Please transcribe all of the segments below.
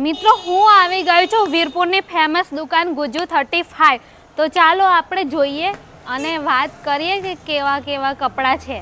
મિત્રો હું આવી ગઈ છું વીરપુરની ફેમસ દુકાન ગુજ્જુ 35। તો ચાલો આપણે જોઈએ અને વાત કરીએ કે કેવા કેવા કપડાં છે।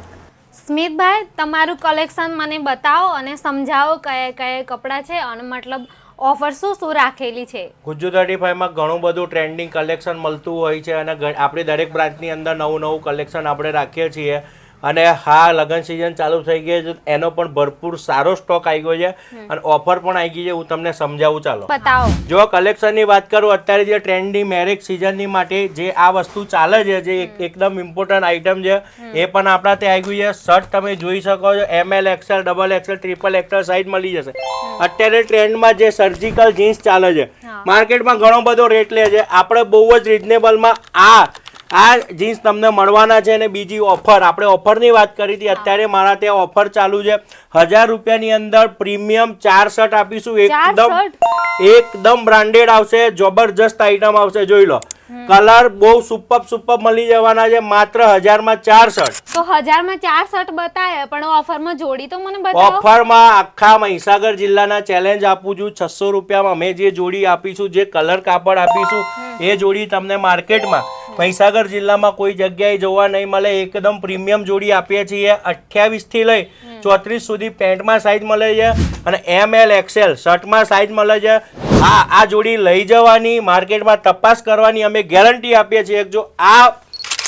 સ્મિતભાઈ તમારું કલેક્શન મને બતાવો અને સમજાવો કયા કયા કપડાં છે અને મતલબ ઓફર શું રાખેલી છે। ગુજ્જુ 35 માં ઘણું બધું ટ્રેન્ડિંગ કલેક્શન મળતું હોય છે અને આપણી દરેક બ્રાન્ચની અંદર નવું કલેક્શન આપણે રાખીએ છીએ અને હા લગન સિઝન ચાલુ થઈ ગઈ છે એનો પણ ભરપૂર સારો સ્ટોક આવી ગયો છે અને ઓફર પણ આવી ગઈ છે। હું તમને સમજાવું ચાલો બતાવો। જો કલેક્શનની વાત કરું અત્યારે જે ટ્રેન્ડિંગ મેરેજ સિઝનની માટે જે આ વસ્તુ ચાલે છે જે એકદમ ઇમ્પોર્ટન્ટ આઇટમ છે એ પણ આપણા ત્યાં આવી ગયું છે। શર્ટ તમે જોઈ શકો છો ML XL XXL XXL size મળી જશે। અત્યારે ટ્રેન્ડમાં જે સર્જિકલ જીન્સ ચાલે છે માર્કેટમાં ઘણો બધો રેટ લે છે, આપણે બહુ જ રિઝનેબલમાં આ જીન્સ તમને મળવાના છે અને બીજી ઓફર આપણે ઓફરની વાત કરી હતી અત્યારે મારા ત્યાં ઓફર ચાલુ છે। 1000 રૂપિયાની અંદર પ્રીમિયમ 4 શર્ટ આપીશું એકદમ બ્રાન્ડેડ આવશે, જબરજસ્ત આઈટમ આવશે। જોઈ લો કલર બહુ સુપર મળી જવાના છે માત્ર 1000 માં 4 શર્ટ। તો 1000 માં 4 શર્ટ બતાવે પણ ઓફરમાં જોડી તો મને બતાવો। ઓફરમાં આખા મહીસાગર જિલ્લાના ચેલેન્જ આપું છું 600 રૂપિયામાં અમે જે જોડી આપીશું જે કલર કાપડ આપીશું એ જોડી તમને માર્કેટમાં મહીસાગર જિલ્લામાં કોઈ જગ્યાએ જોવા નહીં મળે। એકદમ પ્રીમિયમ જોડી આપીએ છીએ। 28 થી લઈ 34 સુધી પેન્ટમાં સાઇઝ મળે છે અને ML XL શર્ટમાં સાઇઝ મળે છે। આ જોડી લઈ જવાની માર્કેટમાં તપાસ કરવાની અમે ગેરંટી આપીએ છીએ। જો આ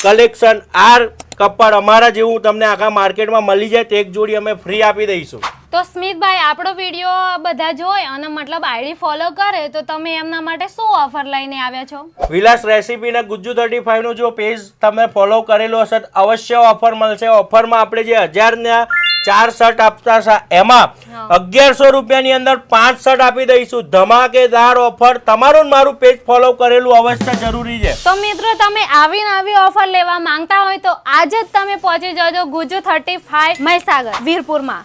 કલેક્શન આ કપડ અમારા જેવું તમને આખા માર્કેટમાં મળી જાય તો એક જોડી અમે ફ્રી આપી દઈશું। તો સ્મિતભાઈ આપણો વિડીયો બધા જોય અને મતલબ આઈડી ફોલો કરે તો તમે એમના માટે શું ઓફર લઈને આવ્યા છો? વિલાસ રેસીપી ને ગુજ્જુ 35 નું જો પેજ તમે ફોલો કરેલું હશે તો અવશ્ય ઓફર મળશે। ઓફરમાં આપણે જે 1000 ના 4 શર્ટ આપતા હતા એમાં 1100 રૂપિયાની અંદર 5 શર્ટ આપી દઈશું। ધમાકેદાર ઓફર, તમારું મારું પેજ ફોલો કરેલું અવશ્ય જરૂરી છે। તો મિત્રો તમે આવી ઓફર લેવા માંગતા હોય તો આજે જ તમે પહોંચી જજો ગુજ્જુ 35 મહીસાગર વીરપુરમાં।